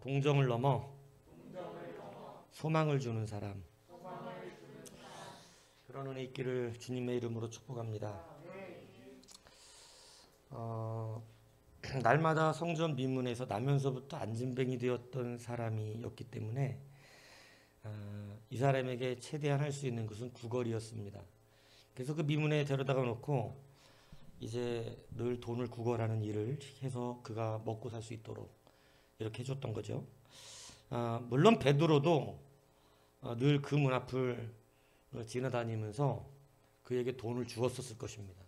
동정을 넘어 소망을 주는 사람. 그런 은혜 있기를 주님의 이름으로 축복합니다. 날마다 성전 미문에서 나면서부터 안진뱅이 되었던 사람이었기 때문에 이 사람에게 최대한 할 수 있는 것은 구걸이었습니다. 그래서 그 미문에 데려다가 놓고 이제 늘 돈을 구걸하는 일을 해서 그가 먹고 살 수 있도록 이렇게 해줬던 거죠. 물론 베드로도 늘 그 문 앞을 지나다니면서 그에게 돈을 주었었을 것입니다.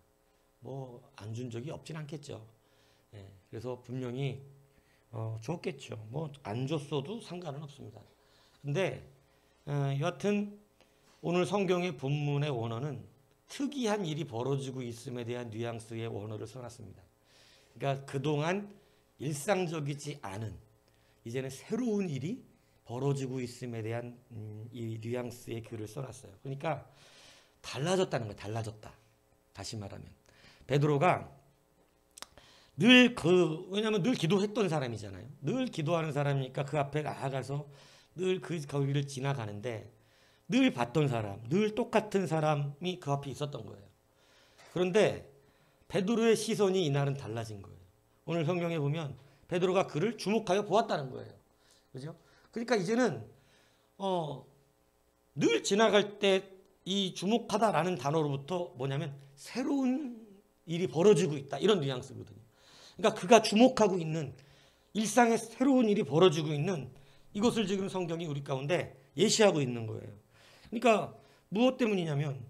뭐 안 준 적이 없진 않겠죠. 그래서 분명히 줬겠죠. 뭐 안 줬어도 상관은 없습니다. 근데 여하튼 오늘 성경의 본문의 원어는 특이한 일이 벌어지고 있음에 대한 뉘앙스의 원어를 써놨습니다. 그러니까 그동안 일상적이지 않은 이제는 새로운 일이 벌어지고 있음에 대한 이 뉘앙스의 글을 써놨어요. 그러니까 달라졌다는 거예요. 달라졌다. 다시 말하면 베드로가 왜냐하면 늘 기도했던 사람이잖아요. 늘 기도하는 사람이니까 그 앞에 나아가서 늘 거기를 지나가는데 늘 봤던 사람, 늘 똑같은 사람이 그 앞에 있었던 거예요. 그런데 베드로의 시선이 이날은 달라진 거예요. 오늘 성경에 보면 베드로가 그를 주목하여 보았다는 거예요. 그죠? 그러니까 이제는 늘 지나갈 때 이 주목하다라는 단어로부터 뭐냐면 새로운 일이 벌어지고 있다. 이런 뉘앙스거든요. 그러니까 그가 주목하고 있는 일상에 새로운 일이 벌어지고 있는 이것을 지금 성경이 우리 가운데 예시하고 있는 거예요. 그러니까 무엇 때문이냐면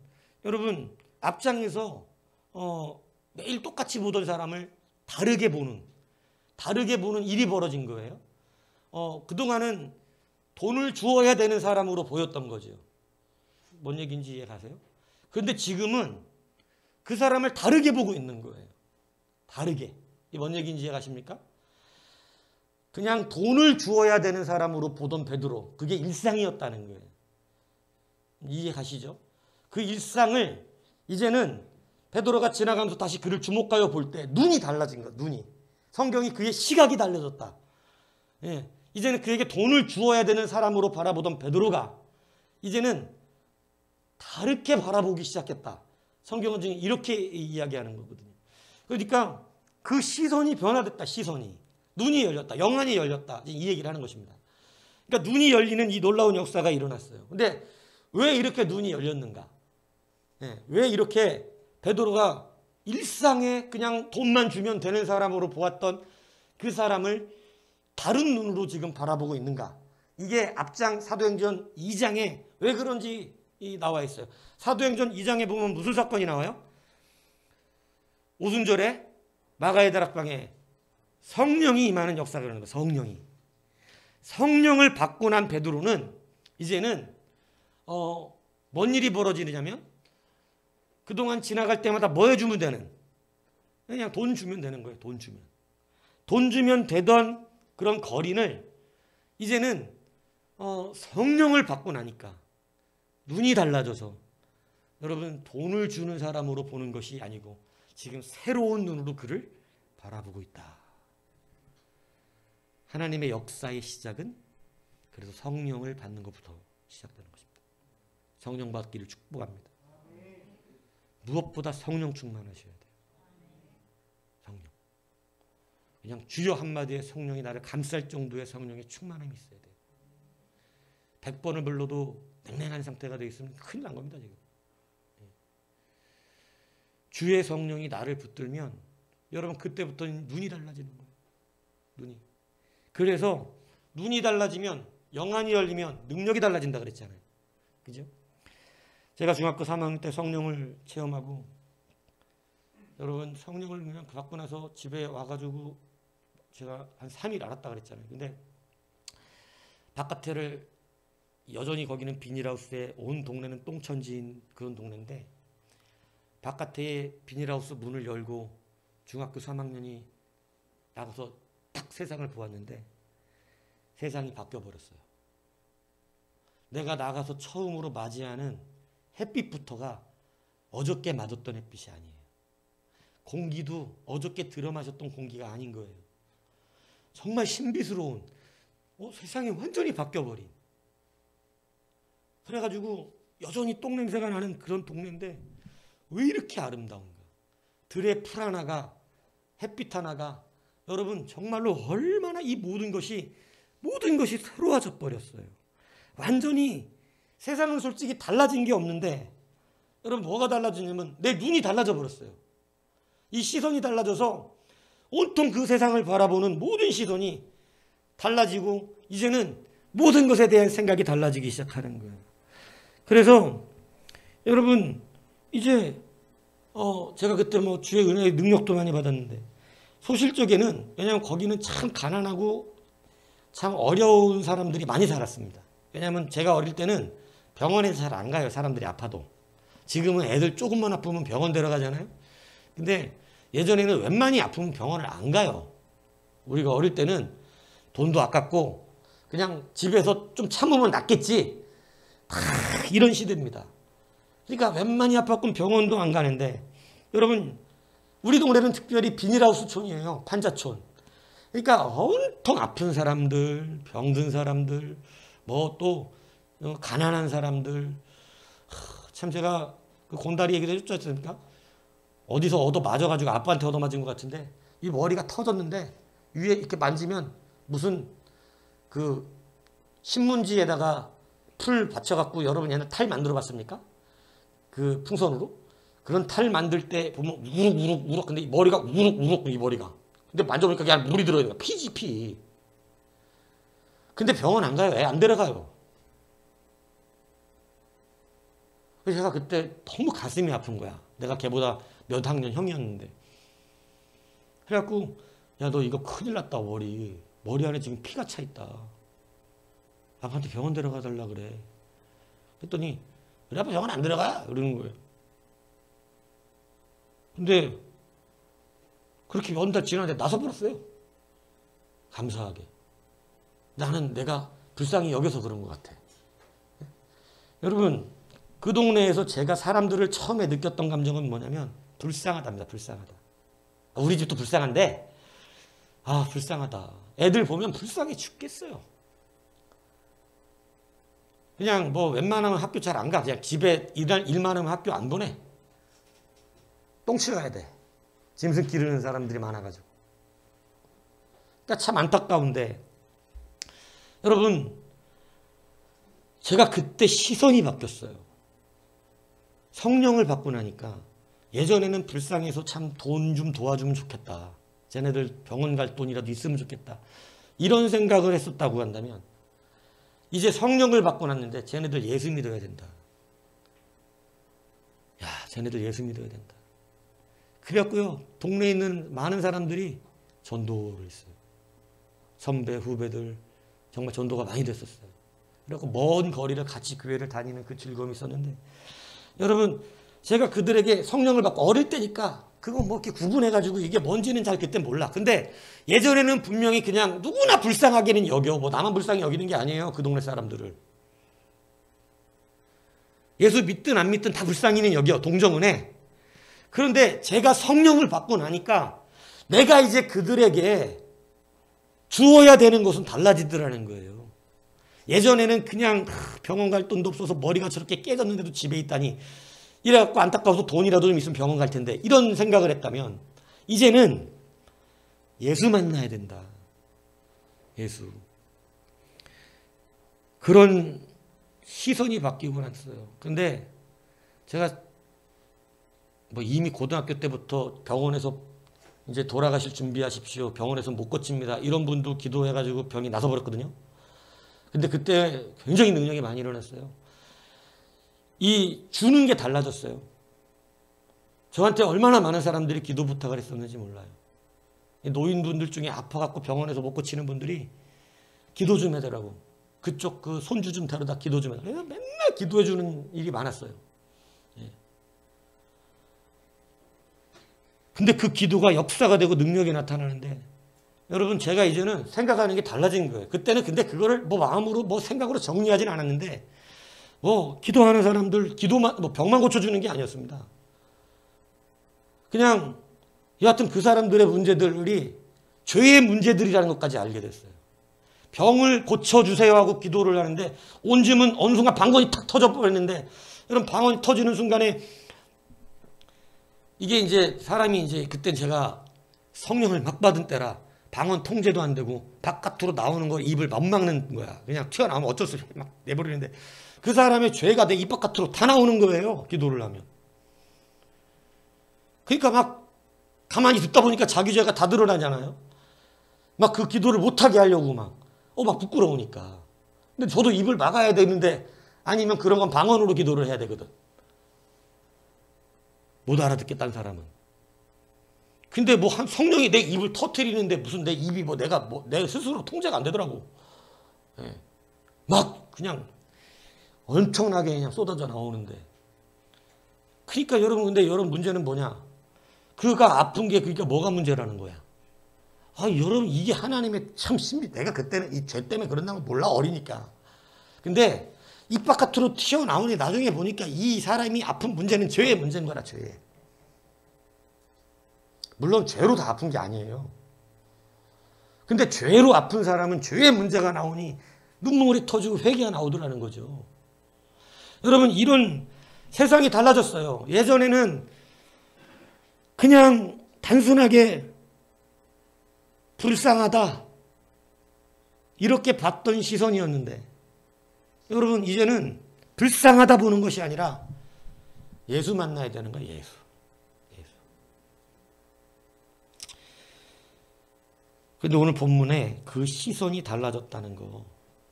여러분 앞장에서 매일 똑같이 보던 사람을 다르게 보는 일이 벌어진 거예요. 그동안은 돈을 주어야 되는 사람으로 보였던 거죠. 뭔 얘기인지 이해 가세요? 그런데 지금은 그 사람을 다르게 보고 있는 거예요. 다르게. 이게 뭔 얘기인지 이해 가십니까? 그냥 돈을 주어야 되는 사람으로 보던 베드로, 그게 일상이었다는 거예요. 이해 가시죠? 그 일상을 이제는 베드로가 지나가면서 다시 그를 주목하여 볼 때 눈이 달라진 거예요. 눈이. 성경이 그의 시각이 달라졌다. 예. 이제는 그에게 돈을 주어야 되는 사람으로 바라보던 베드로가 이제는 다르게 바라보기 시작했다. 성경은 지금 이렇게 이야기하는 거거든요. 그러니까 그 시선이 변화됐다. 시선이. 눈이 열렸다. 영안이 열렸다. 이 얘기를 하는 것입니다. 그러니까 눈이 열리는 이 놀라운 역사가 일어났어요. 근데 왜 이렇게 눈이 열렸는가? 왜 이렇게 베드로가 일상에 그냥 돈만 주면 되는 사람으로 보았던 그 사람을 다른 눈으로 지금 바라보고 있는가? 이게 앞장 사도행전 2장에 왜 그런지 나와 있어요. 사도행전 2장에 보면 무슨 사건이 나와요? 오순절에 마가의 다락방에 성령이 임하는 역사가 일어나는 거예요. 성령을 받고 난 베드로는 이제는 뭔 일이 벌어지느냐면 그동안 지나갈 때마다 뭐 해주면 되는, 그냥 돈 주면 되는 거예요. 돈 주면 되던 그런 거린을 이제는 성령을 받고 나니까 눈이 달라져서 여러분 돈을 주는 사람으로 보는 것이 아니고 지금 새로운 눈으로 그를 바라보고 있다. 하나님의 역사의 시작은 그래서 성령을 받는 것부터 시작되는 것입니다. 성령 받기를 축복합니다. 무엇보다 성령 충만하셔야 돼요. 성령. 그냥 주여 한마디에 성령이 나를 감쌀 정도의 성령의 충만함이 있어야 돼요. 100번을 불러도 냉랭한 상태가 되어 있으면 큰일 난 겁니다. 지금. 주의 성령이 나를 붙들면 여러분 그때부터 눈이 달라지는 거예요. 눈이. 그래서 눈이 달라지면 영안이 열리면 능력이 달라진다 그랬잖아요. 그죠? 제가 중학교 3학년 때 성령을 체험하고 여러분 성령을 그냥 받고 나서 집에 와가지고 제가 한 3일 알았다 그랬잖아요. 근데 바깥에를 여전히 거기는 비닐하우스에 온 동네는 똥천지인 그런 동네인데 바깥에 비닐하우스 문을 열고 중학교 3학년이 나가서 딱 세상을 보았는데 세상이 바뀌어버렸어요. 내가 나가서 처음으로 맞이하는 햇빛부터가 어저께 맞았던 햇빛이 아니에요. 공기도 어저께 들어 마셨던 공기가 아닌 거예요. 정말 신비스러운 세상이 완전히 바뀌어버린. 그래가지고 여전히 똥냄새가 나는 그런 동네인데 왜 이렇게 아름다운가. 들의 풀 하나가, 햇빛 하나가, 여러분 정말로 얼마나 이 모든 것이 새로워져 버렸어요. 완전히 세상은 솔직히 달라진 게 없는데, 여러분 뭐가 달라지냐면 내 눈이 달라져 버렸어요. 이 시선이 달라져서 온통 그 세상을 바라보는 모든 시선이 달라지고, 이제는 모든 것에 대한 생각이 달라지기 시작하는 거예요. 그래서 여러분 이제 제가 그때 뭐 주의 은혜의 능력도 많이 받았는데, 소실적에는, 왜냐하면 거기는 참 가난하고 참 어려운 사람들이 많이 살았습니다. 왜냐하면 제가 어릴 때는 병원에 잘 안 가요. 사람들이 아파도. 지금은 애들 조금만 아프면 병원 데려가잖아요. 근데 예전에는 웬만히 아프면 병원을 안 가요. 우리가 어릴 때는 돈도 아깝고 그냥 집에서 좀 참으면 낫겠지, 다 이런 시대입니다. 그러니까 웬만히 아팠건 병원도 안 가는데, 여러분 우리 동네는 특별히 비닐하우스촌이에요. 판자촌. 그러니까 온통 아픈 사람들, 병든 사람들, 뭐 또 가난한 사람들. 참 제가 그 곤다리 얘기도 해줬지 않습니까? 어디서 얻어 맞아가지고 아빠한테 얻어 맞은 것 같은데, 이 머리가 터졌는데 위에 이렇게 만지면 무슨 그 신문지에다가 풀 받쳐갖고, 여러분 옛날 탈 만들어 봤습니까? 그 풍선으로? 그런 탈 만들 때 보면 우룩우룩, 근데 이 머리가 우룩우룩, 이 머리가. 근데 만져보니까 그냥 물이 들어있는 거야. 피지, 피. 근데 병원 안 가요. 애 안 데려가요. 그래서 제가 그때 너무 가슴이 아픈 거야. 내가 걔보다 몇 학년 형이었는데. 그래갖고, 야, 너 이거 큰일 났다, 머리 안에 지금 피가 차 있다. 아빠한테 병원 데려가 달라 그래. 그랬더니, 우리 아빠 병원 안 데려가? 그러는 거예요. 근데 그렇게 몇 달 지났는데 나서버렸어요. 감사하게. 나는 내가 불쌍히 여겨서 그런 것 같아. 여러분, 그 동네에서 제가 사람들을 처음에 느꼈던 감정은 뭐냐면 불쌍하답니다. 불쌍하다. 우리 집도 불쌍한데, 불쌍하다. 애들 보면 불쌍해 죽겠어요. 그냥 뭐 웬만하면 학교 잘 안 가. 그냥 집에 일만 하면 학교 안 보내. 똥 치러 가야 돼. 짐승 기르는 사람들이 많아가지고. 그러니까 참 안타까운데, 여러분 제가 그때 시선이 바뀌었어요. 성령을 받고 나니까, 예전에는 불쌍해서 참 돈 좀 도와주면 좋겠다, 쟤네들 병원 갈 돈이라도 있으면 좋겠다, 이런 생각을 했었다고 한다면, 이제 성령을 받고 났는데 쟤네들 예수 믿어야 된다. 야, 쟤네들 예수 믿어야 된다. 그래갖고요, 동네에 있는 많은 사람들이 전도를 했어요. 선배, 후배들 정말 전도가 많이 됐었어요. 그래갖고 먼 거리를 같이 교회를 다니는 그 즐거움이 있었는데, 여러분 제가 그들에게 성령을 받고, 어릴 때니까 그거 뭐 이렇게 구분해가지고 이게 뭔지는 잘 그때 몰라. 근데 예전에는 분명히 그냥 누구나 불쌍하게는 여겨. 뭐 나만 불쌍히 여기는 게 아니에요. 그 동네 사람들을. 예수 믿든 안 믿든 다 불쌍히는 여겨. 동정은 해. 그런데 제가 성령을 받고 나니까 내가 이제 그들에게 주어야 되는 것은 달라지더라는 거예요. 예전에는 그냥 병원 갈 돈도 없어서 머리가 저렇게 깨졌는데도 집에 있다니, 이래갖고 안타까워서 돈이라도 좀 있으면 병원 갈 텐데, 이런 생각을 했다면, 이제는 예수 만나야 된다. 예수. 그런 시선이 바뀌고 났어요. 근데 제가 뭐 이미 고등학교 때부터 병원에서 이제 돌아가실 준비하십시오, 병원에서 못 고칩니다, 이런 분도 기도해가지고 병이 나서버렸거든요. 근데 그때 굉장히 능력이 많이 일어났어요. 이 주는 게 달라졌어요. 저한테 얼마나 많은 사람들이 기도 부탁을 했었는지 몰라요. 노인분들 중에 아파갖고 병원에서 못 고치는 분들이 기도 좀 해달라고, 그쪽 그 손주 좀 데려다 기도 좀 해달라고, 맨날 기도해주는 일이 많았어요. 예. 근데 그 기도가 역사가 되고 능력이 나타나는데, 여러분 제가 이제는 생각하는 게 달라진 거예요. 그때는 근데 그거를 뭐 마음으로 뭐 생각으로 정리하진 않았는데, 뭐 기도하는 사람들 기도만, 뭐 병만 고쳐주는 게 아니었습니다. 그냥 여하튼 그 사람들의 문제들이 죄의 문제들이라는 것까지 알게 됐어요. 병을 고쳐주세요 하고 기도를 하는데 온줌은 어느 순간 방언이 탁 터져버렸는데 여러분 방언이 터지는 순간에 이게 이제 사람이 이제 그때 제가 성령을 막 받은 때라 방언 통제도 안 되고 바깥으로 나오는 거 입을 못 막는 거야. 그냥 튀어나오면 어쩔 수 없이 막 내버리는데 그 사람의 죄가 내 입 바깥으로 다 나오는 거예요. 기도를 하면. 그러니까 막 가만히 듣다 보니까 자기 죄가 다 드러나잖아요. 막 그 기도를 못하게 하려고 막 부끄러우니까. 근데 저도 입을 막아야 되는데 아니면 그런 건 방언으로 기도를 해야 되거든. 못 알아듣겠다는 사람은. 근데 뭐 성령이 내 입을 터뜨리는데 무슨 내 입이 내 스스로 통제가 안 되더라고. 예. 막 그냥 엄청나게 그냥 쏟아져 나오는데. 그러니까 여러분 근데 여러분 문제는 뭐냐? 그가 아픈 게 그러니까 뭐가 문제라는 거야. 여러분 이게 하나님의 참 신비. 내가 그때는 이 죄 때문에 그런다면 몰라 어리니까. 근데 입 바깥으로 튀어나오니 나중에 보니까 이 사람이 아픈 문제는 죄의 문제인 거라 죄. 물론 죄로 다 아픈 게 아니에요. 근데 죄로 아픈 사람은 죄의 문제가 나오니 눈물이 터지고 회개가 나오더라는 거죠. 여러분 이런 세상이 달라졌어요. 예전에는 그냥 단순하게 불쌍하다 이렇게 봤던 시선이었는데 여러분 이제는 불쌍하다 보는 것이 아니라 예수 만나야 되는 거예요. 예수. 근데 오늘 본문에 그 시선이 달라졌다는 거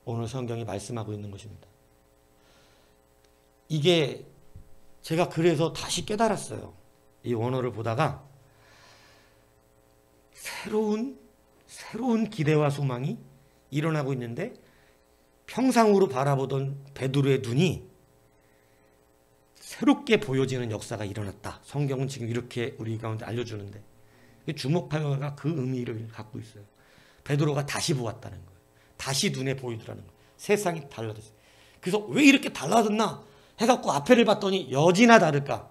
오늘 성경이 말씀하고 있는 것입니다. 이게 제가 그래서 다시 깨달았어요. 이 원어를 보다가 새로운 기대와 소망이 일어나고 있는데 평상으로 바라보던 베드로의 눈이 새롭게 보여지는 역사가 일어났다. 성경은 지금 이렇게 우리 가운데 알려주는데 주목하여가 그 의미를 갖고 있어요. 베드로가 다시 보았다는 거예요. 다시 눈에 보이더라는 거예요. 세상이 달라졌어요. 그래서 왜 이렇게 달라졌나 해갖고 앞에를 봤더니 여지나 다를까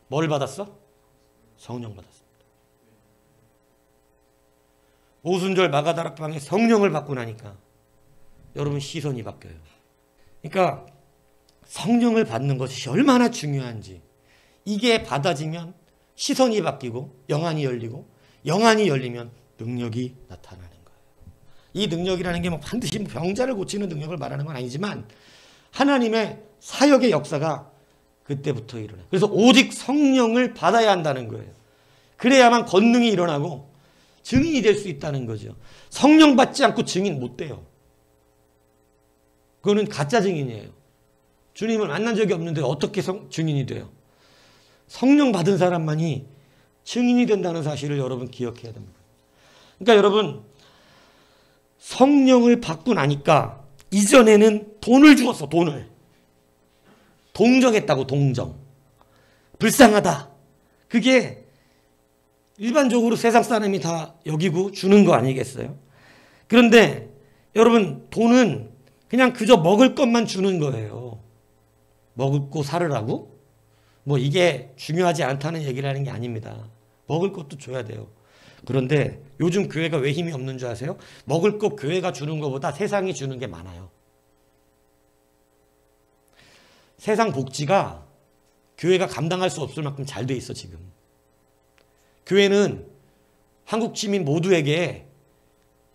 뭘 받았어? 성령 받았습니다. 오순절 마가다락방에 성령을 받고 나니까 여러분 시선이 바뀌어요. 그러니까 성령을 받는 것이 얼마나 중요한지 이게 받아지면 시선이 바뀌고 영안이 열리고 영안이 열리면 능력이 나타나는 거예요. 이 능력이라는 게 뭐 반드시 병자를 고치는 능력을 말하는 건 아니지만 하나님의 사역의 역사가 그때부터 일어나요. 그래서 오직 성령을 받아야 한다는 거예요. 그래야만 권능이 일어나고 증인이 될 수 있다는 거죠. 성령 받지 않고 증인 못 돼요. 그거는 가짜 증인이에요. 주님을 만난 적이 없는데 어떻게 증인이 돼요? 성령 받은 사람만이 증인이 된다는 사실을 여러분 기억해야 됩니다. 그러니까 여러분 성령을 받고 나니까 이전에는 돈을 주었어. 돈을. 동정했다고. 동정. 불쌍하다. 그게 일반적으로 세상 사람이 다 여기고 주는 거 아니겠어요? 그런데 여러분 돈은 그냥 그저 먹을 것만 주는 거예요. 먹고 살으라고? 뭐 이게 중요하지 않다는 얘기를 하는 게 아닙니다. 먹을 것도 줘야 돼요. 그런데 요즘 교회가 왜 힘이 없는 줄 아세요? 먹을 것 교회가 주는 것보다 세상이 주는 게 많아요. 세상 복지가 교회가 감당할 수 없을 만큼 잘 돼 있어 지금. 교회는 한국 시민 모두에게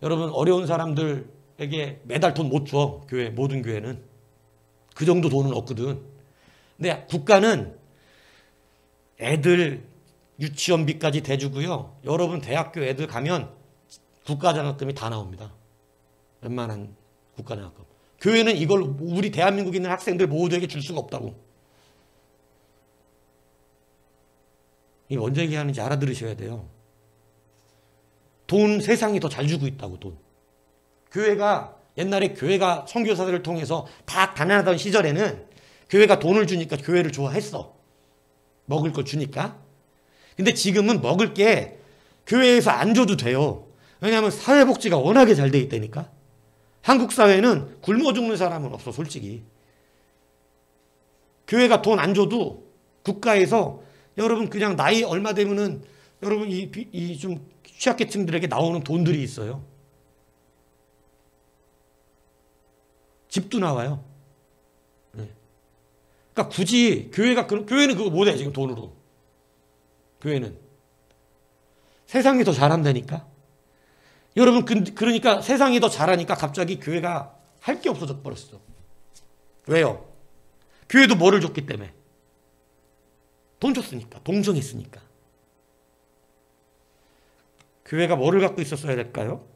여러분 어려운 사람들에게 매달 돈 못 줘. 교회 모든 교회는 그 정도 돈은 없거든. 근데 국가는 애들 유치원비까지 대주고요. 여러분 대학교 애들 가면 국가장학금이 다 나옵니다. 웬만한 국가장학금. 교회는 이걸 우리 대한민국에 있는 학생들 모두에게 줄 수가 없다고. 이 뭔 얘기하는지 알아들으셔야 돼요. 돈 세상이 더 잘 주고 있다고. 돈. 교회가 옛날에 교회가 선교사들을 통해서 다 가난하던 시절에는 교회가 돈을 주니까 교회를 좋아했어. 먹을 걸 주니까. 근데 지금은 먹을 게 교회에서 안 줘도 돼요. 왜냐하면 사회복지가 워낙에 잘 돼 있다니까. 한국 사회는 굶어 죽는 사람은 없어 솔직히. 교회가 돈 안 줘도 국가에서 여러분 그냥 나이 얼마 되면은 여러분 이 좀 취약계층들에게 나오는 돈들이 있어요. 집도 나와요. 네. 그러니까 굳이 교회는 그거 못해 지금 돈으로. 교회는 세상이 더 잘한다니까. 여러분 그러니까 세상이 더 잘하니까 갑자기 교회가 할 게 없어져 버렸어. 왜요? 교회도 뭐를 줬기 때문에. 돈 줬으니까. 동정했으니까. 교회가 뭐를 갖고 있었어야 될까요?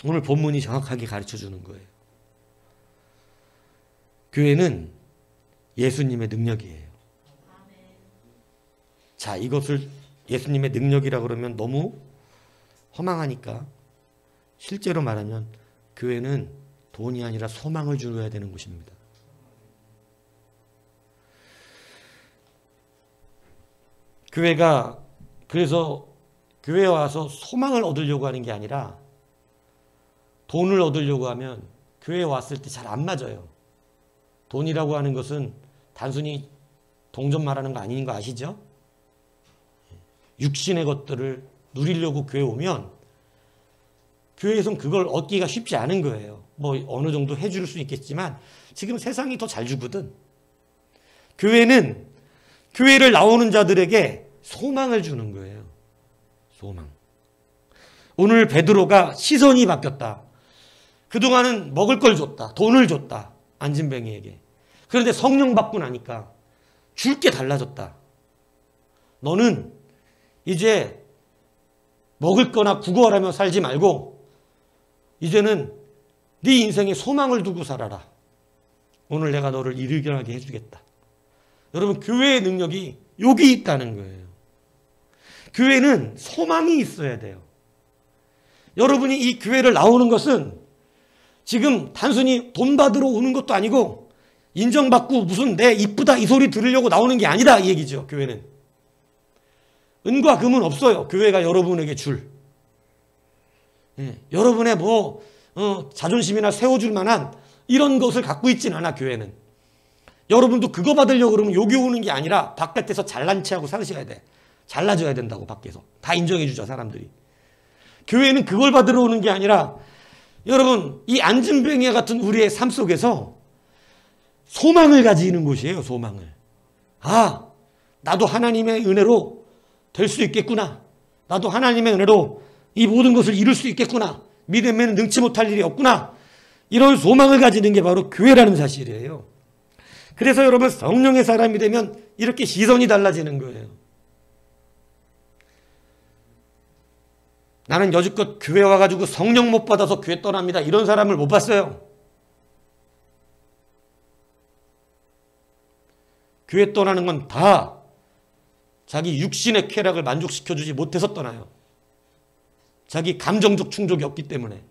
오늘 본문이 정확하게 가르쳐주는 거예요. 교회는 예수님의 능력이에요. 자, 이것을 예수님의 능력이라 그러면 너무 허망하니까 실제로 말하면 교회는 돈이 아니라 소망을 주어야 되는 곳입니다. 교회가 그래서 교회에 와서 소망을 얻으려고 하는 게 아니라 돈을 얻으려고 하면 교회에 왔을 때 잘 안 맞아요. 돈이라고 하는 것은 단순히 동전 말하는 거 아닌 거 아시죠? 육신의 것들을 누리려고 교회에 오면 교회에서는 그걸 얻기가 쉽지 않은 거예요. 뭐 어느 정도 해줄 수 있겠지만 지금 세상이 더 잘 주거든. 교회는 교회를 나오는 자들에게 소망을 주는 거예요. 소망. 오늘 베드로가 시선이 바뀌었다. 그동안은 먹을 걸 줬다. 돈을 줬다. 안진뱅이에게. 그런데 성령 받고 나니까 줄 게 달라졌다. 너는 이제 먹을 거나 구걸하며 살지 말고 이제는 네 인생에 소망을 두고 살아라. 오늘 내가 너를 일어나게 해주겠다. 여러분, 교회의 능력이 여기 있다는 거예요. 교회는 소망이 있어야 돼요. 여러분이 이 교회를 나오는 것은 지금 단순히 돈 받으러 오는 것도 아니고 인정받고 무슨 내 이쁘다 이 소리 들으려고 나오는 게 아니다 이 얘기죠. 교회는 은과 금은 없어요. 교회가 여러분에게 줄 여러분의 자존심이나 세워줄 만한 이런 것을 갖고 있진 않아. 교회는 여러분도 그거 받으려고 그러면 여기 오는 게 아니라 바깥에서 잘난 체하고 살으셔야 돼. 잘나져야 된다고. 밖에서 다 인정해 주죠 사람들이. 교회는 그걸 받으러 오는 게 아니라 여러분 이 안진뱅이와 같은 우리의 삶 속에서 소망을 가지는 곳이에요. 소망을. 아, 나도 하나님의 은혜로 될 수 있겠구나. 나도 하나님의 은혜로 이 모든 것을 이룰 수 있겠구나. 믿음에는 능치 못할 일이 없구나. 이런 소망을 가지는 게 바로 교회라는 사실이에요. 그래서 여러분 성령의 사람이 되면 이렇게 시선이 달라지는 거예요. 나는 여지껏 교회 와가지고 성령 못 받아서 교회 떠납니다. 이런 사람을 못 봤어요. 교회 떠나는 건 다 자기 육신의 쾌락을 만족시켜주지 못해서 떠나요. 자기 감정적 충족이 없기 때문에.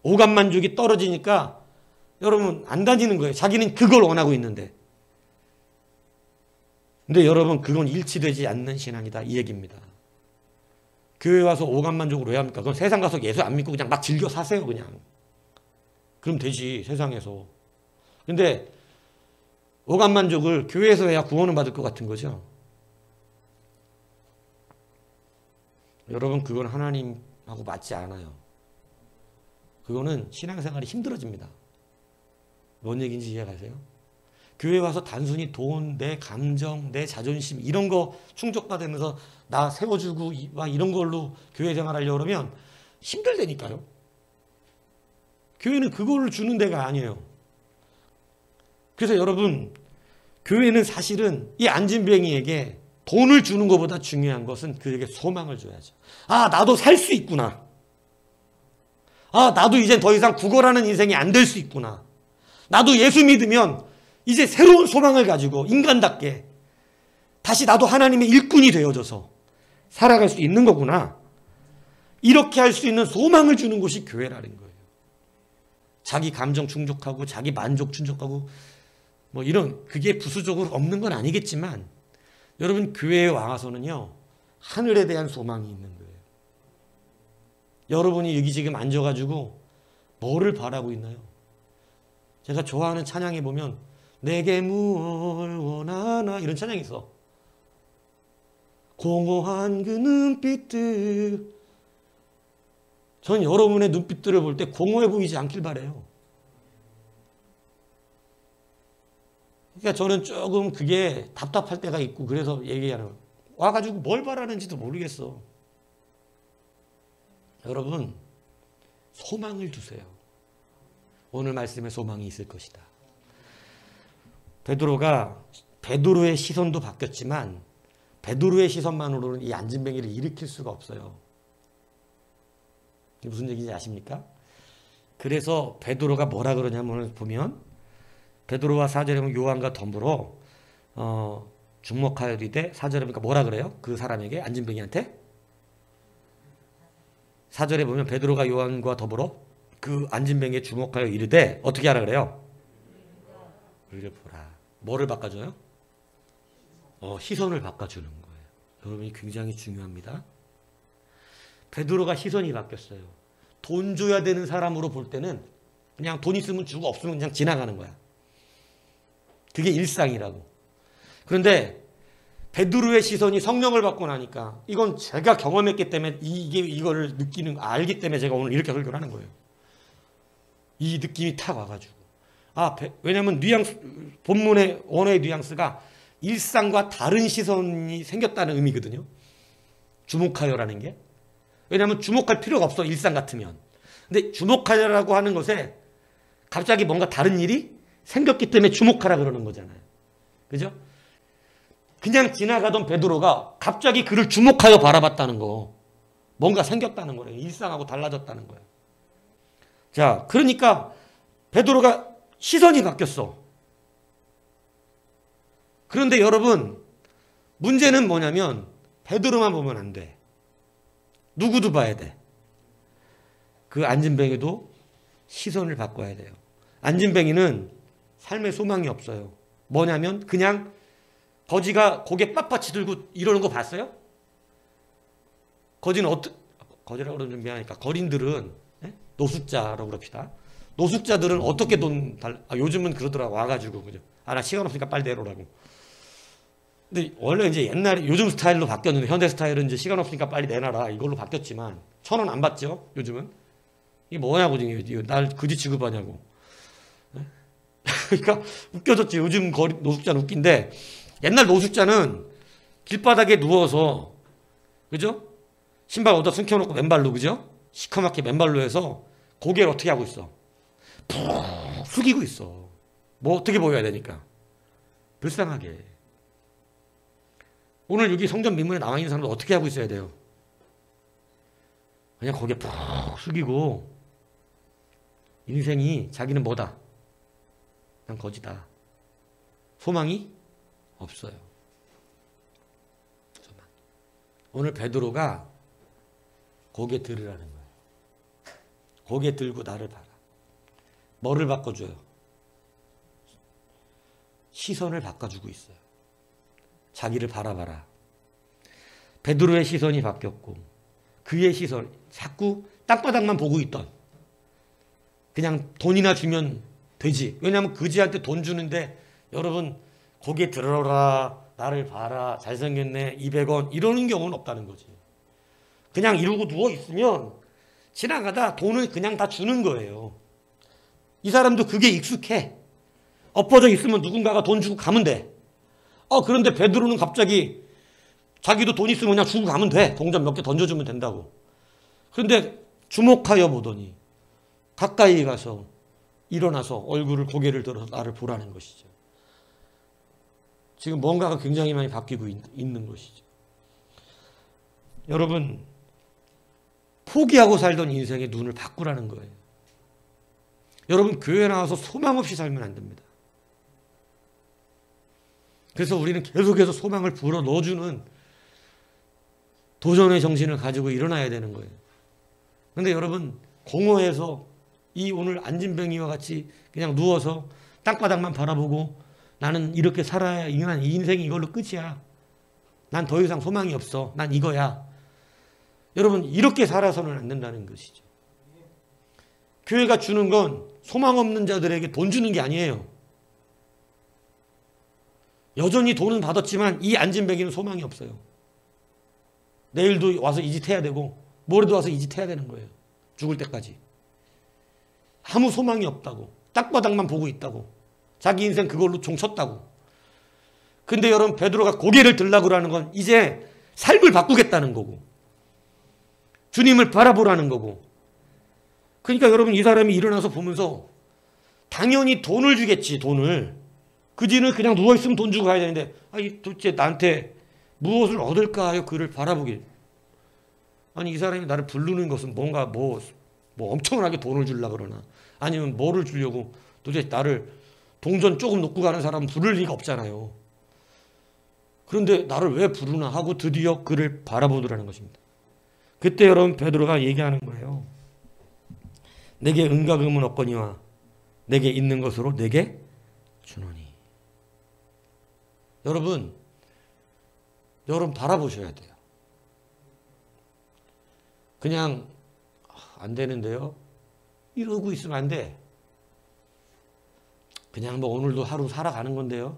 오감 만족이 떨어지니까 여러분 안 다니는 거예요. 자기는 그걸 원하고 있는데. 근데 여러분 그건 일치되지 않는 신앙이다 이 얘기입니다. 교회 와서 오감 만족을 왜 합니까? 그건 세상 가서 예수 안 믿고 그냥 막 즐겨 사세요 그냥. 그럼 되지 세상에서. 근데 오감 만족을 교회에서 해야 구원을 받을 것 같은 거죠. 여러분 그건 하나님하고 맞지 않아요. 그거는 신앙생활이 힘들어집니다. 뭔 얘기인지 이해가세요? 교회 와서 단순히 돈, 내 감정, 내 자존심 이런 거 충족받으면서 나 세워주고 막 이런 걸로 교회 생활하려고 그러면 힘들다니까요. 교회는 그걸 주는 데가 아니에요. 그래서 여러분 교회는 사실은 이 안진뱅이에게 돈을 주는 것보다 중요한 것은 그에게 소망을 줘야죠. 아, 나도 살 수 있구나. 아, 나도 이제 더 이상 구걸하는 인생이 안 될 수 있구나. 나도 예수 믿으면 이제 새로운 소망을 가지고 인간답게 다시 나도 하나님의 일꾼이 되어져서 살아갈 수 있는 거구나. 이렇게 할 수 있는 소망을 주는 곳이 교회라는 거예요. 자기 감정 충족하고 자기 만족 충족하고 뭐 이런 그게 부수적으로 없는 건 아니겠지만 여러분 교회에 와서는요 하늘에 대한 소망이 있는 거예요. 여러분이 여기 지금 앉아가지고 뭐를 바라고 있나요? 제가 좋아하는 찬양에 보면 내게 뭘 원하나 이런 찬양이 있어. 공허한 그 눈빛들. 저는 여러분의 눈빛들을 볼 때 공허해 보이지 않길 바라요. 그러니까 저는 조금 그게 답답할 때가 있고 그래서 얘기하는 거예요. 와가지고 뭘 바라는지도 모르겠어. 여러분 소망을 두세요. 오늘 말씀에 소망이 있을 것이다. 베드로의 시선도 바뀌었지만 베드로의 시선만으로는 이 안진뱅이를 일으킬 수가 없어요. 이게 무슨 얘기인지 아십니까? 그래서 베드로가 뭐라 그러냐면 보면 베드로와 4절에 보면 요한과 더불어 주목하여리되 4절에 보니까 뭐라 그래요? 그 사람에게 안진뱅이한테 4절에 보면 베드로가 요한과 더불어 그 안진뱅이에 주목하여 이르되 어떻게 하라 그래요? 우리를 보라. 뭐를 바꿔줘요? 시선을 바꿔주는 거예요. 여러분이 굉장히 중요합니다. 베드로가 시선이 바뀌었어요. 돈 줘야 되는 사람으로 볼 때는 그냥 돈 있으면 주고 없으면 그냥 지나가는 거야. 그게 일상이라고. 그런데 베드로의 시선이 성령을 받고 나니까 이건 제가 경험했기 때문에 이거를 알기 때문에 제가 오늘 이렇게 설교를 하는 거예요. 이 느낌이 탁 와가지고. 왜냐면 본문의 원어의 뉘앙스가 일상과 다른 시선이 생겼다는 의미거든요. 주목하여라는 게. 왜냐면 주목할 필요가 없어, 일상 같으면. 근데 주목하여라고 하는 것에 갑자기 뭔가 다른 일이 생겼기 때문에 주목하라 그러는 거잖아요. 그죠? 그냥 지나가던 베드로가 갑자기 그를 주목하여 바라봤다는 거. 뭔가 생겼다는 거예요. 일상하고 달라졌다는 거예요. 자, 그러니까 베드로가 시선이 바뀌었어. 그런데 여러분, 문제는 뭐냐면 베드로만 보면 안 돼. 누구도 봐야 돼. 그 안진뱅이도 시선을 바꿔야 돼요. 안진뱅이는 삶의 소망이 없어요. 뭐냐면 그냥 거지가 고개 빳빳이 들고 이러는 거 봤어요? 거지라고 그러면 좀 미안하니까 거린들은 노숙자라고 그럽시다. 노숙자들은 어떻게 요즘은 그러더라고. 와가지고 그죠? 나 시간 없으니까 빨리 내놓으라고. 근데 원래 이제 옛날에 요즘 스타일로 바뀌었는데 현대 스타일은 이제 시간 없으니까 빨리 내놔라 이걸로 바뀌었지만 1,000원 안 받죠 요즘은. 이게 뭐냐고 지금 날 그지 취급하냐고. 그러니까 웃겨졌지. 요즘 노숙자는 웃긴데 옛날 노숙자는 길바닥에 누워서 그죠? 신발 얻어 숨겨놓고 맨발로 그죠? 시커멓게 맨발로 해서 고개를 어떻게 하고 있어? 푹 숙이고 있어. 뭐 어떻게 보여야 되니까. 불쌍하게. 오늘 여기 성전 민문에 나와 있는 사람들 어떻게 하고 있어야 돼요? 그냥 고개 푹 숙이고 인생이 자기는 뭐다? 난 거지다. 소망이 없어요. 소망. 오늘 베드로가 고개 들으라는 거예요. 고개 들고 나를 봐라. 뭐를 바꿔줘요? 시선을 바꿔주고 있어요. 자기를 바라봐라. 베드로의 시선이 바뀌었고 그의 시선 자꾸 땅바닥만 보고 있던 그냥 돈이나 주면 되지. 왜냐하면 그지한테 돈 주는데 여러분 고개 들어라 나를 봐라 잘생겼네 200원 이러는 경우는 없다는 거지. 그냥 이러고 누워있으면 지나가다 돈을 그냥 다 주는 거예요. 이 사람도 그게 익숙해. 엎어져 있으면 누군가가 돈 주고 가면 돼. 그런데 베드로는 갑자기 자기도 돈 있으면 그냥 주고 가면 돼. 동전 몇 개 던져주면 된다고. 그런데 주목하여 보더니 가까이 가서 일어나서 고개를 들어서 나를 보라는 것이죠. 지금 뭔가가 굉장히 많이 바뀌고 있는 것이죠. 여러분 포기하고 살던 인생의 눈을 바꾸라는 거예요. 여러분 교회 나와서 소망 없이 살면 안 됩니다. 그래서 우리는 계속해서 소망을 불어 넣어주는 도전의 정신을 가지고 일어나야 되는 거예요. 그런데 여러분 공허해서 이 오늘 안진뱅이와 같이 그냥 누워서 땅바닥만 바라보고 나는 이렇게 살아야 이 인생이 이걸로 끝이야. 난 더 이상 소망이 없어. 난 이거야. 여러분 이렇게 살아서는 안 된다는 것이죠. 교회가 주는 건 소망 없는 자들에게 돈 주는 게 아니에요. 여전히 돈은 받았지만 이 안진뱅이는 소망이 없어요. 내일도 와서 이 짓 해야 되고 모레도 와서 이 짓 해야 되는 거예요. 죽을 때까지. 아무 소망이 없다고. 땅바닥만 보고 있다고. 자기 인생 그걸로 종쳤다고. 근데 여러분 베드로가 고개를 들라고 하는 건 이제 삶을 바꾸겠다는 거고. 주님을 바라보라는 거고. 그러니까 여러분 이 사람이 일어나서 보면서 당연히 돈을 주겠지. 돈을. 그지는 그냥 누워있으면 돈 주고 가야 되는데 아니 도대체 나한테 무엇을 얻을까 하여 그를 바라보길. 아니 이 사람이 나를 부르는 것은 뭔가 뭐 엄청나게 돈을 주려고 그러나 아니면 뭐를 주려고 도대체 나를 동전 조금 놓고 가는 사람은 부를 리가 없잖아요. 그런데 나를 왜 부르나 하고 드디어 그를 바라보더라는 것입니다. 그때 여러분 베드로가 얘기하는 거예요. 내게 은과 금은 없거니와 내게 있는 것으로 내게 주노니. 여러분 바라보셔야 돼요. 그냥 안 되는데요. 이러고 있으면 안 돼. 그냥 뭐 오늘도 하루 살아가는 건데요.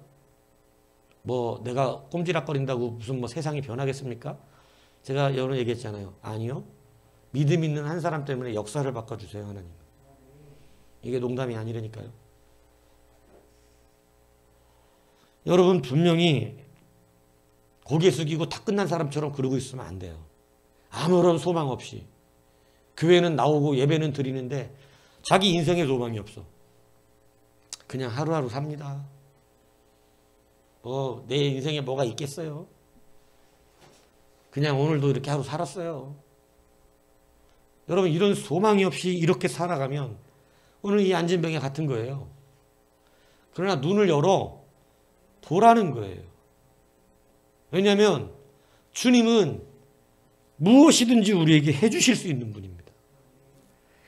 뭐 내가 꼼지락거린다고 무슨 뭐 세상이 변하겠습니까? 제가 여러 번 얘기했잖아요. 아니요. 믿음 있는 한 사람 때문에 역사를 바꿔주세요, 하나님. 이게 농담이 아니라니까요. 여러분 분명히 고개 숙이고 다 끝난 사람처럼 그러고 있으면 안 돼요. 아무런 소망 없이. 교회는 나오고 예배는 드리는데 자기 인생에 소망이 없어. 그냥 하루하루 삽니다. 뭐 내 인생에 뭐가 있겠어요. 그냥 오늘도 이렇게 하루 살았어요. 여러분 이런 소망이 없이 이렇게 살아가면 오늘 이 안진병에 같은 거예요. 그러나 눈을 열어 보라는 거예요. 왜냐하면 주님은 무엇이든지 우리에게 해주실 수 있는 분입니다.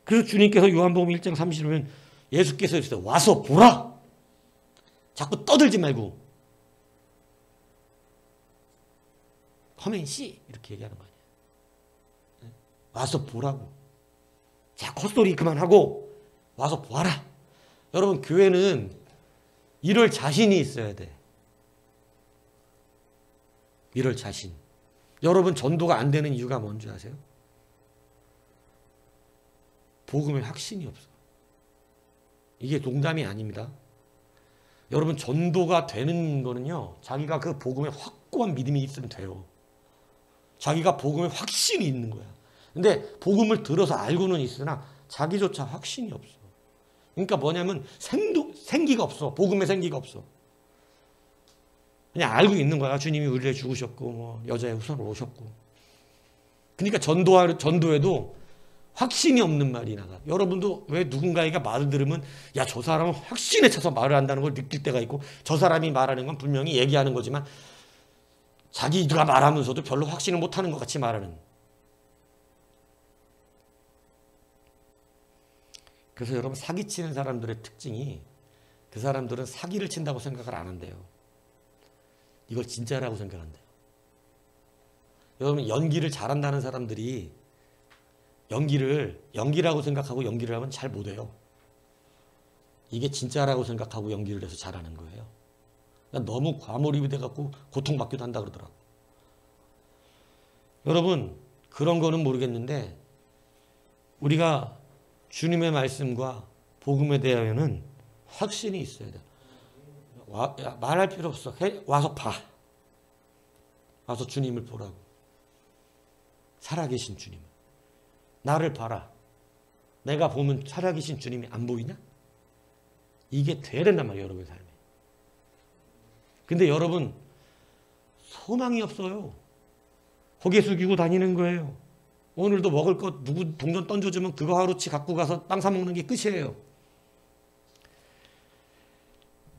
그래서 주님께서 요한복음 1장 30절에 예수께서 이랬어요. 와서 보라. 자꾸 떠들지 말고 Come and see 이렇게 얘기하는 거 아니에요. 와서 보라고. 자, 콧소리 그만하고 와서 보아라. 여러분 교회는 이럴 자신이 있어야 돼. 이럴 자신. 여러분 전도가 안 되는 이유가 뭔지 아세요? 복음의 확신이 없어. 이게 농담이 아닙니다. 여러분 전도가 되는 거는요. 자기가 그 복음에 확고한 믿음이 있으면 돼요. 자기가 복음에 확신이 있는 거야. 근데 복음을 들어서 알고는 있으나 자기조차 확신이 없어. 그러니까 뭐냐면 생기가 없어. 복음의 생기가 없어. 그냥 알고 있는 거야. 주님이 우리를 죽으셨고 뭐 여자의 후손으로 오셨고. 그러니까 전도에도 확신이 없는 말이 나가. 여러분도 왜 누군가가 말을 들으면 야, 저 사람은 확신에 차서 말을 한다는 걸 느낄 때가 있고 저 사람이 말하는 건 분명히 얘기하는 거지만 자기가 말하면서도 별로 확신을 못하는 것 같이 말하는. 그래서 여러분 사기치는 사람들의 특징이 그 사람들은 사기를 친다고 생각을 안 한대요. 이걸 진짜라고 생각한대요. 여러분 연기를 잘한다는 사람들이 연기라고 생각하고 연기를 하면 잘 못해요. 이게 진짜라고 생각하고 연기를 해서 잘하는 거예요. 그러니까 너무 과몰입이 돼갖고 고통받기도 한다 그러더라고. 여러분 그런 거는 모르겠는데 우리가 주님의 말씀과 복음에 대하여는 확신이 있어야 돼. 말할 필요 없어. 와서 봐. 와서 주님을 보라고. 살아계신 주님을. 나를 봐라. 내가 보면 살아계신 주님이 안 보이냐? 이게 돼야 된단 말이에요. 여러분의 삶에. 근데 여러분 소망이 없어요. 고개 숙이고 다니는 거예요. 오늘도 먹을 것 누구 동전 던져주면 그거 하루치 갖고 가서 빵 사 먹는 게 끝이에요.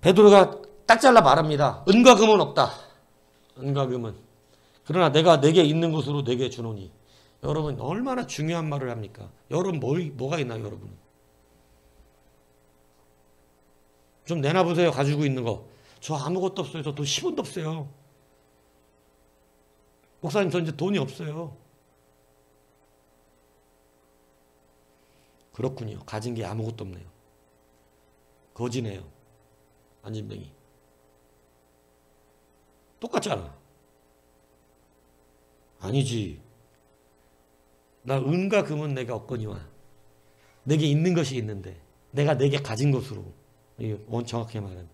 베드로가 딱 잘라 말합니다. 은과 금은 없다. 은과 금은. 그러나 내가 내게 있는 것으로 내게 주노니. 여러분 얼마나 중요한 말을 합니까? 여러분 뭐가 있나요? 여러분은? 좀 내놔보세요. 가지고 있는 거. 저 아무것도 없어요. 저 돈 10원도 없어요. 목사님 저 이제 돈이 없어요. 그렇군요. 가진 게 아무것도 없네요. 거지네요. 안진뱅이. 똑같잖아. 아니지. 나 은과 금은 내가 없거니와 내게 있는 것이 있는데 내가 내게 가진 것으로 정확히 말하면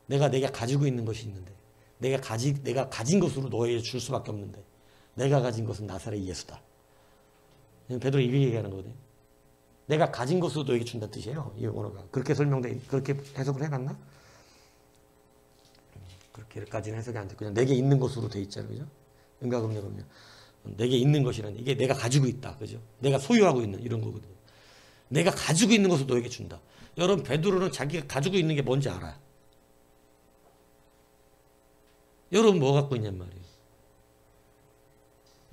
내가 내게 가지고 있는 것이 있는데 내가 가진 것으로 너에게 줄 수밖에 없는데 내가 가진 것은 나사렛 예수다. 베드로 이렇게 얘기하는 거거든요. 내가 가진 것으로 너에게 준다는 뜻이에요. 이 언어가. 그렇게 그렇게 해석을 해놨나? 그렇게까지는 해석이 안 돼. 그냥 내게 있는 것으로 돼 있잖아요. 그죠? 은가금녀금요. 내게 있는 것이란 이게 내가 가지고 있다. 그죠? 내가 소유하고 있는 이런 거거든요. 내가 가지고 있는 것을 너에게 준다. 여러분, 베드로는 자기가 가지고 있는 게 뭔지 알아요. 여러분 뭐 갖고 있냔 말이에요.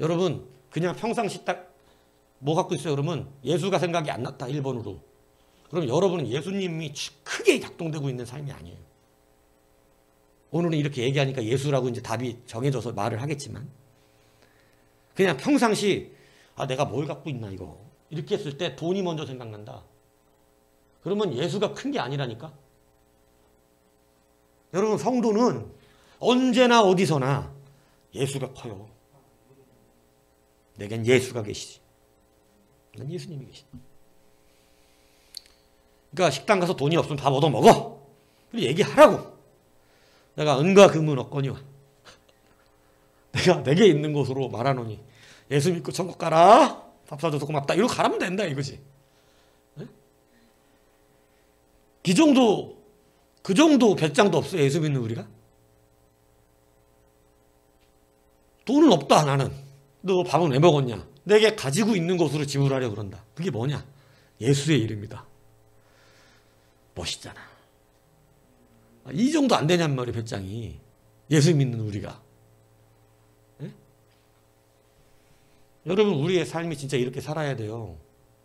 여러분 그냥 평상시 딱 뭐 갖고 있어요? 그러면 예수가 생각이 안 났다 1번으로. 그럼 여러분은 예수님이 크게 작동되고 있는 삶이 아니에요. 오늘은 이렇게 얘기하니까 예수라고 이제 답이 정해져서 말을 하겠지만 그냥 평상시 내가 뭘 갖고 있나 이거 이렇게 했을 때 돈이 먼저 생각난다. 그러면 예수가 큰 게 아니라니까. 여러분 성도는 언제나 어디서나 예수가 커요. 내겐 예수가 계시지. 난 예수님이 계시다. 그러니까 식당 가서 돈이 없으면 밥 얻어먹어. 그리고 얘기하라고. 내가 은과 금은 없거니와 내가 내게 있는 곳으로 말하노니 예수 믿고 천국 가라. 밥 사줘서 고맙다. 이러고 가라면 된다 이거지. 네? 그 정도 배짱도 없어요. 예수 믿는 우리가. 돈은 없다 나는. 너 밥은 왜 먹었냐? 내게 가지고 있는 것으로 지불하려고 그런다. 그게 뭐냐? 예수의 이름이다. 멋있잖아. 이 정도 안 되냔 말이에요. 배짱이. 예수 믿는 우리가. 네? 여러분 우리의 삶이 진짜 이렇게 살아야 돼요.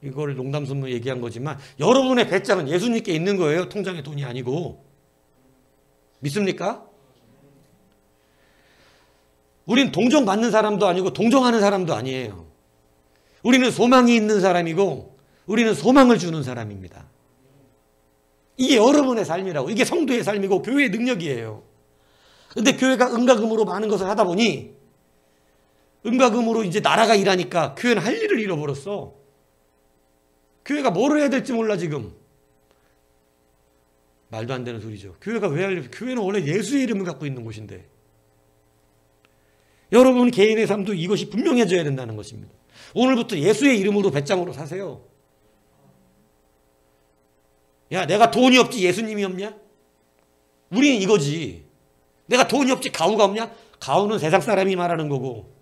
이걸 농담삼아 얘기한 거지만 여러분의 배짱은 예수님께 있는 거예요. 통장에 돈이 아니고. 믿습니까? 우린 동정받는 사람도 아니고 동정하는 사람도 아니에요. 우리는 소망이 있는 사람이고 우리는 소망을 주는 사람입니다. 이게 여러분의 삶이라고. 이게 성도의 삶이고 교회의 능력이에요. 근데 교회가 은과금으로 많은 것을 하다 보니 은과금으로 이제 나라가 일하니까 교회는 할 일을 잃어버렸어. 교회가 뭐를 해야 될지 몰라 지금. 말도 안 되는 소리죠. 교회가 왜 할 일? 교회는 원래 예수의 이름을 갖고 있는 곳인데. 여러분 개인의 삶도 이것이 분명해져야 된다는 것입니다. 오늘부터 예수의 이름으로 배짱으로 사세요. 야, 내가 돈이 없지 예수님이 없냐? 우리는 이거지. 내가 돈이 없지 가우가 없냐? 가우는 세상 사람이 말하는 거고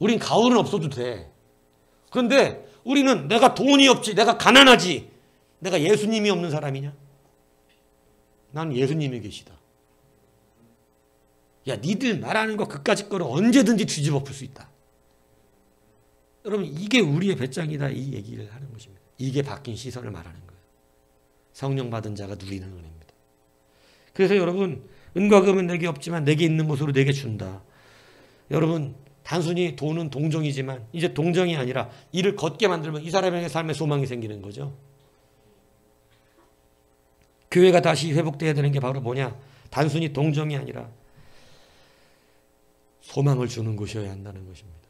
우린 가우는 없어도 돼. 그런데 우리는 내가 돈이 없지, 내가 가난하지, 내가 예수님이 없는 사람이냐? 난 예수님이 계시다. 야, 니들 말하는 거 그까짓 거를 언제든지 뒤집어 풀 수 있다. 여러분 이게 우리의 배짱이다 이 얘기를 하는 것입니다. 이게 바뀐 시선을 말하는 거예요. 성령 받은 자가 누리는 은혜입니다. 그래서 여러분 은과 금은 내게 없지만 내게 있는 것으로 내게 준다. 여러분 단순히 돈은 동정이지만 이제 동정이 아니라 이를 걷게 만들면 이 사람의 삶에 소망이 생기는 거죠. 교회가 다시 회복돼야 되는 게 바로 뭐냐? 단순히 동정이 아니라 소망을 주는 곳이어야 한다는 것입니다.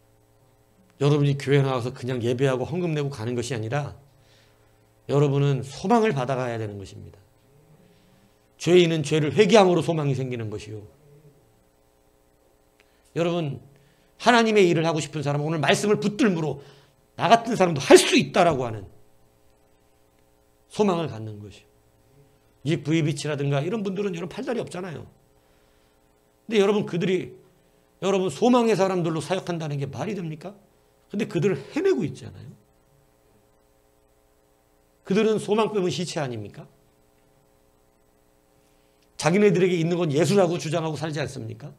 여러분이 교회 나와서 그냥 예배하고 헌금 내고 가는 것이 아니라 여러분은 소망을 받아가야 되는 것입니다. 죄인은 죄를 회개함으로 소망이 생기는 것이요. 여러분 하나님의 일을 하고 싶은 사람은 오늘 말씀을 붙들므로 나 같은 사람도 할 수 있다라고 하는 소망을 갖는 것이요. 이 VB치라든가 이런 분들은 여러분 팔다리 없잖아요. 근데 여러분 그들이 여러분 소망의 사람들로 사역한다는 게 말이 됩니까? 근데 그들을 해내고 있잖아요. 그들은 소망 빼면 시체 아닙니까? 자기네들에게 있는 건 예수라고 주장하고 살지 않습니까?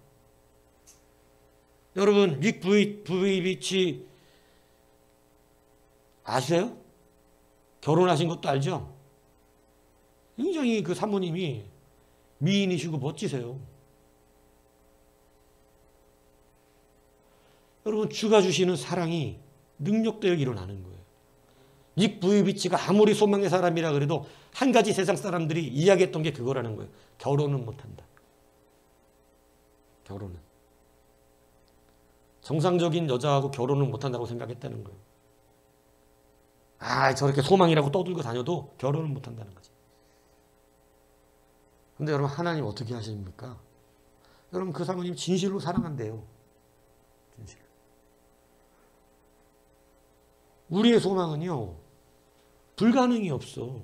여러분 릭 VB치 아세요? 결혼하신 것도 알죠? 굉장히 그 사모님이 미인이시고 멋지세요. 여러분 주가 주시는 사랑이 능력되어 일어나는 거예요. 닉 VB치가 아무리 소망의 사람이라 그래도 한 가지 세상 사람들이 이야기했던 게 그거라는 거예요. 결혼은 못한다. 결혼은. 정상적인 여자하고 결혼은 못한다고 생각했다는 거예요. 저렇게 소망이라고 떠들고 다녀도 결혼을 못 한다는 거지. 근데 여러분, 하나님 어떻게 하십니까? 여러분, 그 사모님 진실로 사랑한대요. 진실. 우리의 소망은요, 불가능이 없어.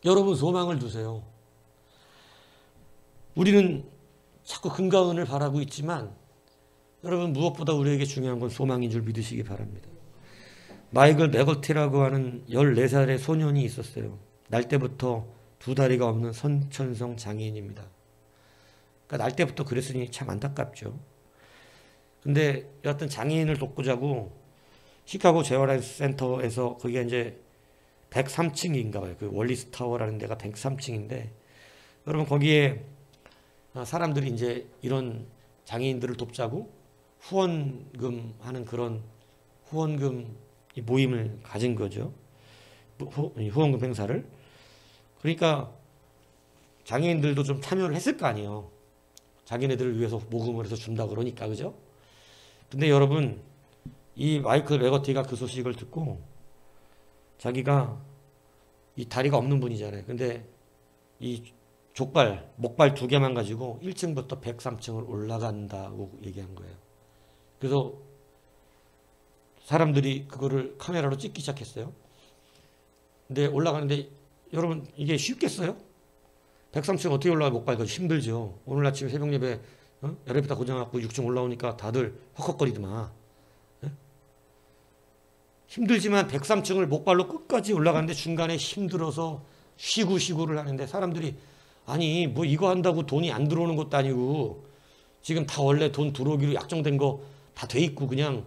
여러분, 소망을 두세요. 우리는 자꾸 금과 은을 바라고 있지만 여러분, 무엇보다 우리에게 중요한 건 소망인 줄 믿으시기 바랍니다. 마이클 맥거티라고 하는 14살의 소년이 있었어요. 날 때부터 두 다리가 없는 선천성 장애인입니다. 그러니까 날 때부터 그랬으니 참 안타깝죠. 근데 여하튼 장애인을 돕고자고 시카고 재활센터에서 그게 이제 103층인가 봐요. 그 월리스 타워라는 데가 103층인데 여러분, 거기에 사람들이 이제 이런 장애인들을 돕자고 후원금 하는 그런 후원금 모임을 가진 거죠. 후원금 행사를. 그러니까 장애인들도 좀 참여를 했을 거 아니에요. 자기네들을 위해서 모금을 해서 준다 그러니까, 그죠? 근데 여러분, 이 마이클 맥거티가 그 소식을 듣고 자기가 이 다리가 없는 분이잖아요. 근데 이 목발 2개만 가지고 1층부터 103층을 올라간다고 얘기한 거예요. 그래서 사람들이 그거를 카메라로 찍기 시작했어요. 근데 올라가는데 여러분, 이게 쉽겠어요? 103층 어떻게 올라가? 목발 가지고 힘들죠. 오늘 아침에 새벽 예배 에레베이터 고장났고 6층 올라오니까 다들 헉헉거리더만. 힘들지만 103층을 목발로 끝까지 올라가는데 중간에 힘들어서 쉬고를 하는데 사람들이 아니 뭐 이거 한다고 돈이 안 들어오는 것도 아니고 지금 다 원래 돈 들어오기로 약정된 거 다 돼 있고 그냥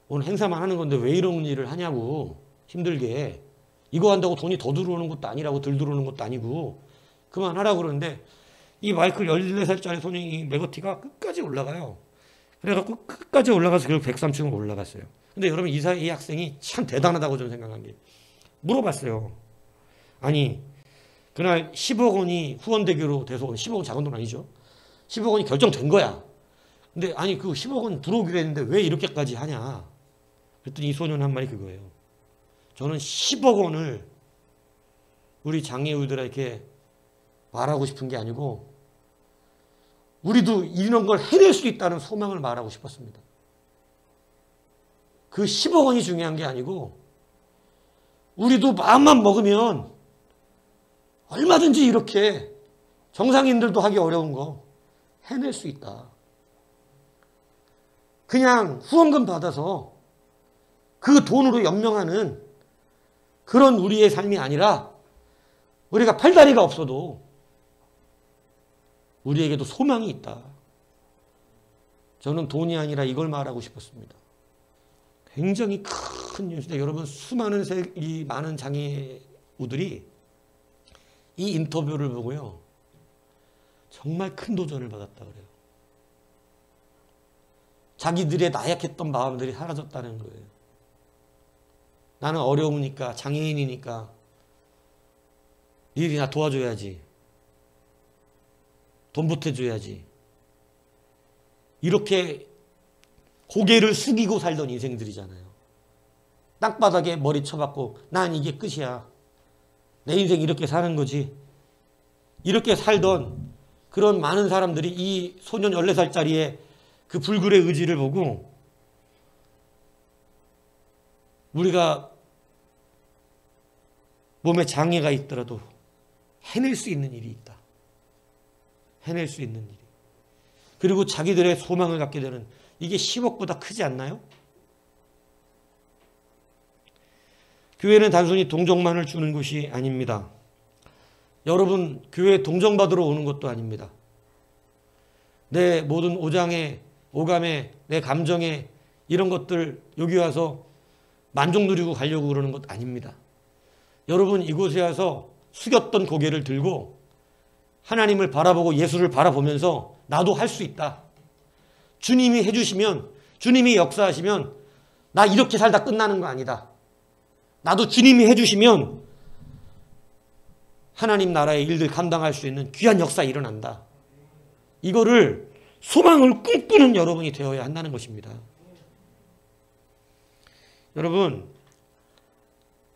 오늘 행사만 하는 건데 왜 이런 일을 하냐고, 힘들게. 이거 한다고 돈이 더 들어오는 것도 아니라고, 덜 들어오는 것도 아니고 그만하라고 그러는데 이 마이클 14살짜리 소년이 맥거티가 끝까지 올라가요. 그래갖고 끝까지 올라가서 결국 103층을 올라갔어요. 근데 여러분, 이 학생이 참 대단하다고 저는 생각한 게, 물어봤어요. 아니 그날 10억 원이 후원되기로 돼서, 10억 원 작은 돈 아니죠. 10억 원이 결정된 거야. 근데 아니 그 10억 원 들어오기로 했는데 왜 이렇게까지 하냐. 그랬더니 이 소년 한 말이 그거예요. 저는 10억 원을 우리 장애우들에게 말하고 싶은 게 아니고 우리도 이런 걸 해낼 수 있다는 소망을 말하고 싶었습니다. 그 10억 원이 중요한 게 아니고 우리도 마음만 먹으면 얼마든지 이렇게 정상인들도 하기 어려운 거 해낼 수 있다. 그냥 후원금 받아서 그 돈으로 연명하는 그런 우리의 삶이 아니라 우리가 팔다리가 없어도 우리에게도 소망이 있다. 저는 돈이 아니라 이걸 말하고 싶었습니다. 굉장히 큰 뉴스인데 여러분, 수많은 이 많은 장애우들이 이 인터뷰를 보고요, 정말 큰 도전을 받았다 그래요. 자기들의 나약했던 마음들이 사라졌다는 거예요. 나는 어려우니까, 장애인이니까 일이나 도와줘야지, 돈 보태줘야지, 이렇게 고개를 숙이고 살던 인생들이잖아요. 땅바닥에 머리 쳐박고 난 이게 끝이야, 내 인생 이렇게 사는 거지, 이렇게 살던 그런 많은 사람들이 이 소년 14살짜리의 그 불굴의 의지를 보고 우리가 몸에 장애가 있더라도 해낼 수 있는 일이 있다. 해낼 수 있는 일이. 그리고 자기들의 소망을 갖게 되는, 이게 10억보다 크지 않나요? 교회는 단순히 동정만을 주는 곳이 아닙니다. 여러분, 교회에 동정받으러 오는 것도 아닙니다. 내 모든 오장에, 오감에, 내 감정에 이런 것들 여기 와서 만족 누리고 가려고 그러는 것 아닙니다. 여러분, 이곳에 와서 숙였던 고개를 들고 하나님을 바라보고 예수를 바라보면서 나도 할 수 있다. 주님이 해주시면, 주님이 역사하시면 나 이렇게 살다 끝나는 거 아니다. 나도 주님이 해주시면 하나님 나라의 일들 감당할 수 있는 귀한 역사 일어난다. 이거를 소망을 꿈꾸는 여러분이 되어야 한다는 것입니다. 여러분,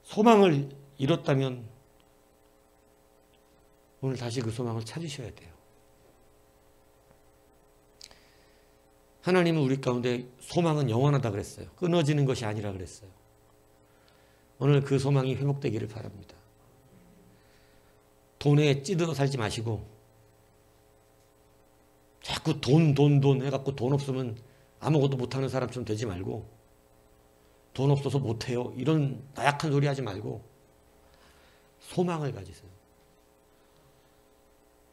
소망을 잃었다면 오늘 다시 그 소망을 찾으셔야 돼요. 하나님은 우리 가운데 소망은 영원하다 그랬어요. 끊어지는 것이 아니라 그랬어요. 오늘 그 소망이 회복되기를 바랍니다. 돈에 찌들어 살지 마시고 자꾸 돈 해갖고 돈 없으면 아무것도 못하는 사람처럼 되지 말고 돈 없어서 못해요 이런 나약한 소리 하지 말고 소망을 가지세요.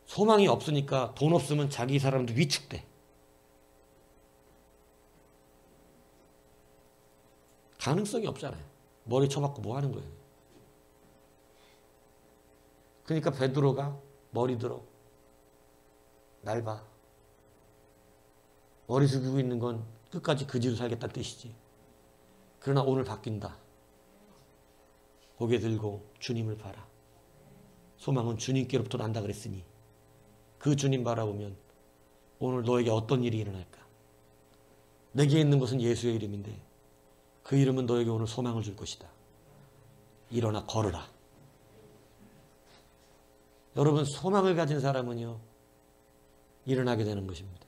소망이 없으니까 돈 없으면 자기 사람도 위축돼. 가능성이 없잖아요. 머리 쳐박고 뭐 하는 거예요. 그러니까 베드로가 머리 들어 날 봐. 머리 숙이고 있는 건 끝까지 그지로 살겠다는 뜻이지. 그러나 오늘 바뀐다. 고개 들고 주님을 봐라. 소망은 주님께로부터 난다 그랬으니 그 주님 바라보면 오늘 너에게 어떤 일이 일어날까? 내게 있는 것은 예수의 이름인데 그 이름은 너에게 오늘 소망을 줄 것이다. 일어나 걸어라. 여러분, 소망을 가진 사람은요 일어나게 되는 것입니다.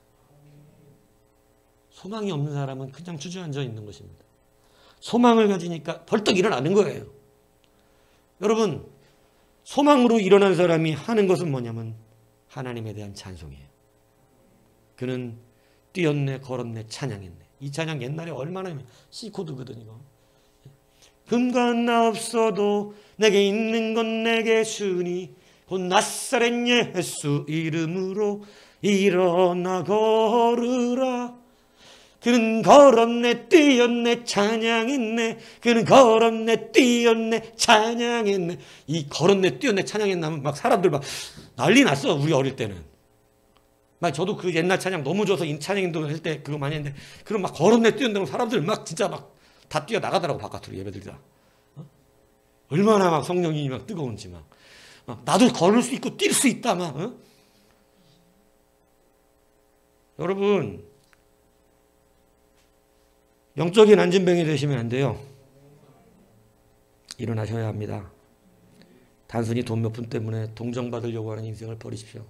소망이 없는 사람은 그냥 주저앉아 있는 것입니다. 소망을 가지니까 벌떡 일어나는 거예요. 여러분, 소망으로 일어난 사람이 하는 것은 뭐냐면 하나님에 대한 찬송이에요. 그는 뛰었네, 걸었네, 찬양했네. 이 찬양 옛날에 얼마나 C코드거든 이거. 금과 나 없어도 내게 있는 건 내게 주니 곧 나사렛 예수 이름으로 일어나 걸으라. 그는 걸었네, 뛰었네, 찬양했네. 그는 걸었네, 뛰었네, 찬양했네. 이 걸었네, 뛰었네, 찬양했네 하면 막 사람들 막 난리 났어. 우리 어릴 때는. 막 저도 그 옛날 찬양 너무 좋아서 찬양인도 할 때 그거 많이 했는데 그럼 막 걸었네, 뛰었네 하면 사람들 막 진짜 막 다 뛰어나가더라고 바깥으로 예배들 다. 얼마나 막 성령이 막 뜨거운지 막 나도 걸을 수 있고 뛸 수 있다 막. 여러분, 영적인 안진뱅이 되시면 안 돼요. 일어나셔야 합니다. 단순히 돈 몇 푼 때문에 동정받으려고 하는 인생을 버리십시오.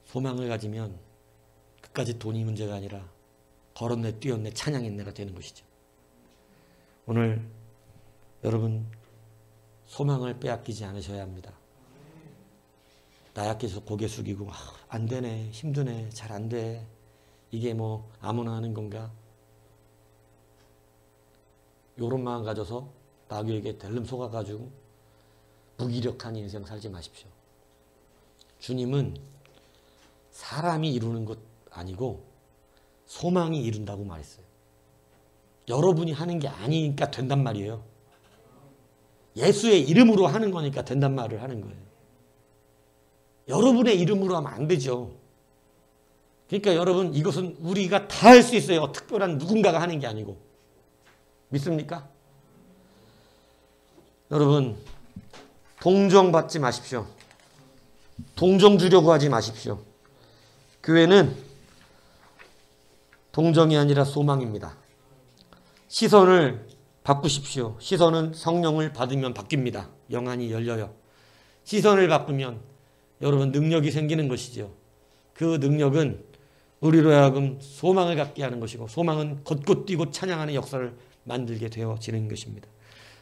소망을 가지면 끝까지 돈이 문제가 아니라 걸었네, 뛰었네, 찬양했네가 되는 것이죠. 오늘 여러분 소망을 빼앗기지 않으셔야 합니다. 나약해서 고개 숙이고 안 되네, 힘드네, 잘 안 돼. 이게 뭐 아무나 하는 건가? 이런 마음 가져서 마귀에게 델름 속아가지고 무기력한 인생 살지 마십시오. 주님은 사람이 이루는 것 아니고 소망이 이룬다고 말했어요. 여러분이 하는 게 아니니까 된단 말이에요. 예수의 이름으로 하는 거니까 된단 말을 하는 거예요. 여러분의 이름으로 하면 안 되죠. 그러니까 여러분, 이것은 우리가 다 할 수 있어요. 특별한 누군가가 하는 게 아니고. 믿습니까? 여러분, 동정받지 마십시오. 동정 주려고 하지 마십시오. 교회는 동정이 아니라 소망입니다. 시선을 바꾸십시오. 시선은 성령을 받으면 바뀝니다. 영안이 열려요. 시선을 바꾸면 여러분 능력이 생기는 것이죠. 그 능력은 우리로 하여금 소망을 갖게 하는 것이고, 소망은 걷고 뛰고 찬양하는 역사를 만들게 되어지는 것입니다.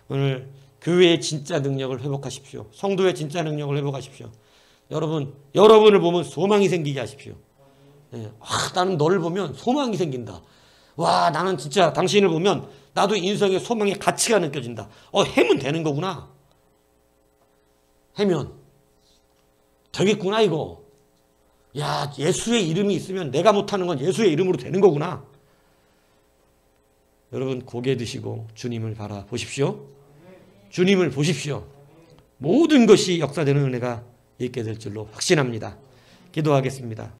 오늘 교회의 진짜 능력을 회복하십시오. 성도의 진짜 능력을 회복하십시오. 여러분을 보면 소망이 생기게 하십시오. 네. 나는 너를 보면 소망이 생긴다. 와, 나는 진짜 당신을 보면 나도 인생의 소망의 가치가 느껴진다. 해면 되는 거구나. 해면 되겠구나 이거. 야, 예수의 이름이 있으면 내가 못하는 건 예수의 이름으로 되는 거구나. 여러분, 고개 드시고 주님을 바라보십시오. 주님을 보십시오. 모든 것이 역사되는 은혜가 있게 될 줄로 확신합니다. 기도하겠습니다.